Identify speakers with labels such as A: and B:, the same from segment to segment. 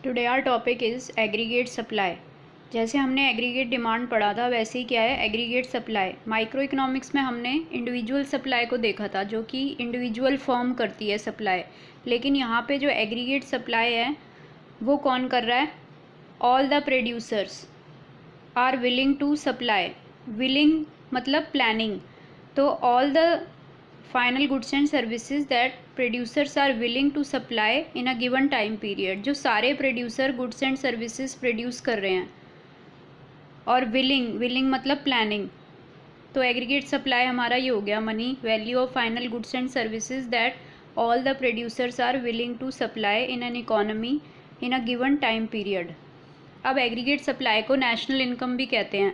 A: Today our topic is aggregate supply. जैसे हमने aggregate demand पढ़ा था वैसे ही क्या है एग्रीगेट सप्लाई। माइक्रो इकोनॉमिक्स में हमने इंडिविजुअल सप्लाई को देखा था जो कि इंडिविजुअल फर्म करती है सप्लाई, लेकिन यहाँ पे जो एग्रीगेट सप्लाई है वो कौन कर रहा है? All the producers are willing to supply. Willing मतलब प्लानिंग, तो all the final goods and services that producers are willing to supply in a given time period. जो सारे producer goods and services produce कर रहे हैं, और willing मतलब planning. तो एग्रीगेट सप्लाई हमारा ये हो गया money value of final goods and services that all the producers are willing to supply in an economy in a given time period. अब एग्रीगेट सप्लाई को नेशनल इनकम भी कहते हैं,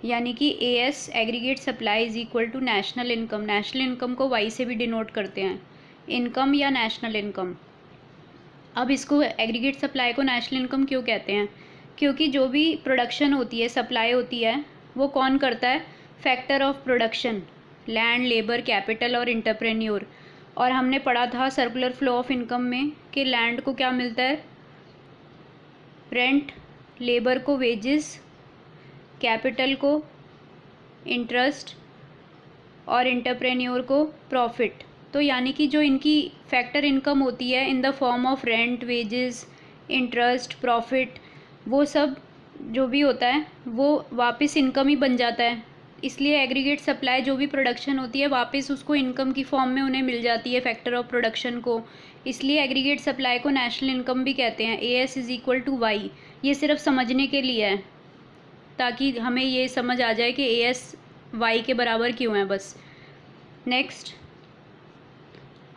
A: यानी कि AS aggregate supply is equal to national income. National income को Y से भी डिनोट करते हैं, इनकम या नेशनल इनकम। अब इसको एग्रीगेट सप्लाई को नेशनल इनकम क्यों कहते हैं? क्योंकि जो भी प्रोडक्शन होती है, सप्लाई होती है, वो कौन करता है? Factor of production, land, labour, capital और इंटरप्रेन्योर। और हमने पढ़ा था सर्कुलर फ्लो ऑफ इनकम में कि लैंड को क्या मिलता है? रेंट, लेबर को वेजेस, कैपिटल को इंटरेस्ट और इंटरप्रेन्योर को प्रॉफिट। तो यानी कि जो इनकी फैक्टर इनकम होती है in the form of rent, wages, interest, profit, वो सब जो भी होता है वो वापस इनकम ही बन जाता है। इसलिए एग्रीगेट सप्लाई जो भी प्रोडक्शन होती है वापस उसको इनकम की फॉर्म में उन्हें मिल जाती है, फैक्टर ऑफ प्रोडक्शन को। इसलिए एग्रीगेट सप्लाई को नेशनल इनकम भी कहते हैं। A S is equal to Y, ये सिर्फ समझने के लिए है ताकि हमें ये समझ आ जाए कि ए एस वाई के बराबर क्यों है बस। नेक्स्ट,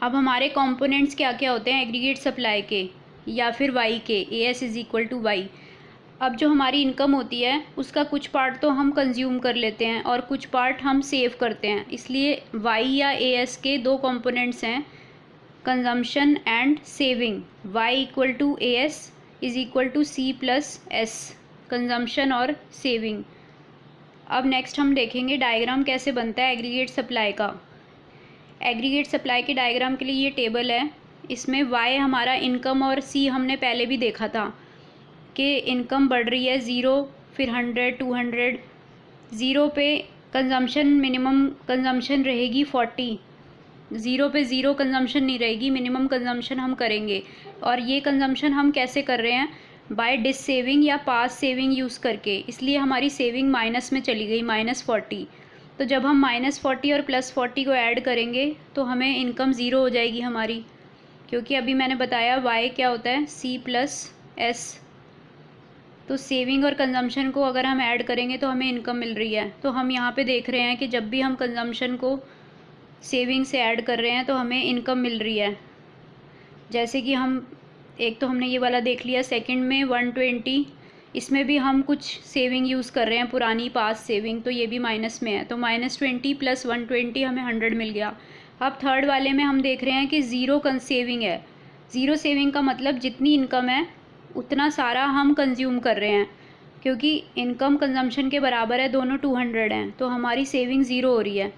A: अब हमारे कंपोनेंट्स क्या क्या होते हैं एग्रीगेट सप्लाई के या फिर वाई के? A S is equal to Y. अब जो हमारी इनकम होती है उसका कुछ पार्ट तो हम कंज्यूम कर लेते हैं और कुछ पार्ट हम सेव करते हैं। इसलिए वाई या ए एस के दो कंपोनेंट्स हैं, consumption and saving. Y equal to A S is equal to C plus S, consumption और सेविंग। अब नेक्स्ट हम देखेंगे डायग्राम कैसे बनता है एग्रीगेट सप्लाई का। एग्रीगेट सप्लाई के डायग्राम के लिए ये टेबल है। इसमें वाई हमारा इनकम और सी हमने पहले भी देखा था कि इनकम बढ़ रही है 0, फिर 100, 200। 0 पे कंजम्पशन, मिनिमम कंजम्पशन रहेगी 40। 0 पे 0 कंजम्पशन नहीं रहेगी, मिनिमम कंजम्पशन हम करेंगे। और ये कंजम्पशन हम कैसे कर रहे हैं? बाय डिस सेविंग या पास सेविंग यूज़ करके। इसलिए हमारी सेविंग माइनस में चली गई, -40। तो जब हम -40 और +40 को ऐड करेंगे तो हमें इनकम 0 हो जाएगी हमारी, क्योंकि अभी मैंने बताया वाई क्या होता है, सी प्लस एस। तो सेविंग और कंजम्पशन को अगर हम ऐड करेंगे तो हमें इनकम मिल रही है। तो हम यहाँ पे देख रहे हैं कि जब भी हम कंजम्पशन को सेविंग से ऐड कर रहे हैं तो हमें इनकम मिल रही है। जैसे कि हम एक तो हमने ये वाला देख लिया, सेकंड में 120, इसमें भी हम कुछ सेविंग यूज़ कर रहे हैं, पुरानी पास सेविंग, तो ये भी माइनस में है। तो -20 + 120 हमें 100 मिल गया। अब थर्ड वाले में हम देख रहे हैं कि ज़ीरो सेविंग है। ज़ीरो सेविंग का मतलब जितनी इनकम है उतना सारा हम कंज्यूम कर रहे हैं, क्योंकि इनकम कंजम्पशन के बराबर है, दोनों 200 हैं, तो हमारी सेविंग 0 हो रही है।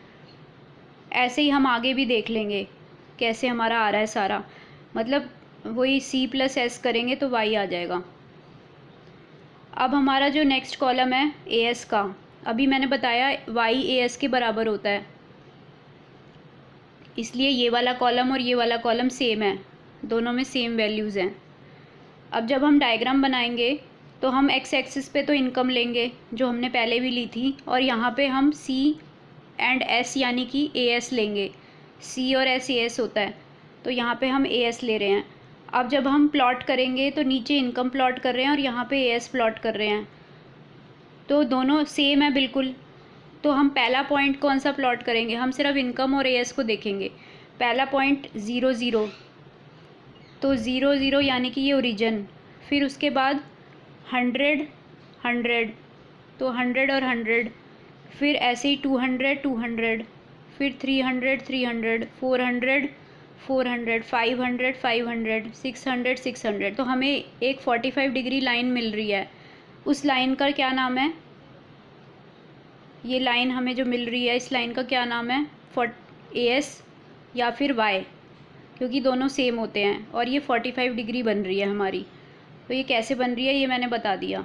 A: ऐसे ही हम आगे भी देख लेंगे कैसे हमारा आ रहा है सारा, मतलब वही सी प्लस एस करेंगे तो वाई आ जाएगा। अब हमारा जो नेक्स्ट कॉलम है ए एस का, अभी मैंने बताया वाई ए एस के बराबर होता है, इसलिए ये वाला कॉलम और ये वाला कॉलम सेम है, दोनों में सेम वैल्यूज़ हैं। अब जब हम डायग्राम बनाएंगे तो हम एक्स एक्सिस पे तो इनकम लेंगे जो हमने पहले भी ली थी, और यहाँ पे हम सी एंड एस यानी कि ए एस लेंगे। सी और एस ए एस होता है, तो यहाँ पे हम ए एस ले रहे हैं। अब जब हम प्लॉट करेंगे तो नीचे इनकम प्लॉट कर रहे हैं और यहाँ पे ए एस प्लॉट कर रहे हैं, तो दोनों सेम है बिल्कुल। तो हम पहला पॉइंट कौन सा प्लॉट करेंगे? हम सिर्फ इनकम और ए एस को देखेंगे। पहला पॉइंट 0, 0, तो 0, 0 यानी कि ये ओरिजिन। फिर उसके बाद 100, 100, तो 100 और 100, फिर ऐसे ही 200, 200, फिर 300, 300, 400, 400, 500, 500, 600, 600। तो हमें एक 45 डिग्री लाइन मिल रही है। उस लाइन का क्या नाम है? ये लाइन हमें जो मिल रही है इस लाइन का क्या नाम है? ए एस या फिर वाई, क्योंकि दोनों सेम होते हैं और ये 45 डिग्री बन रही है हमारी। तो ये कैसे बन रही है ये मैंने बता दिया।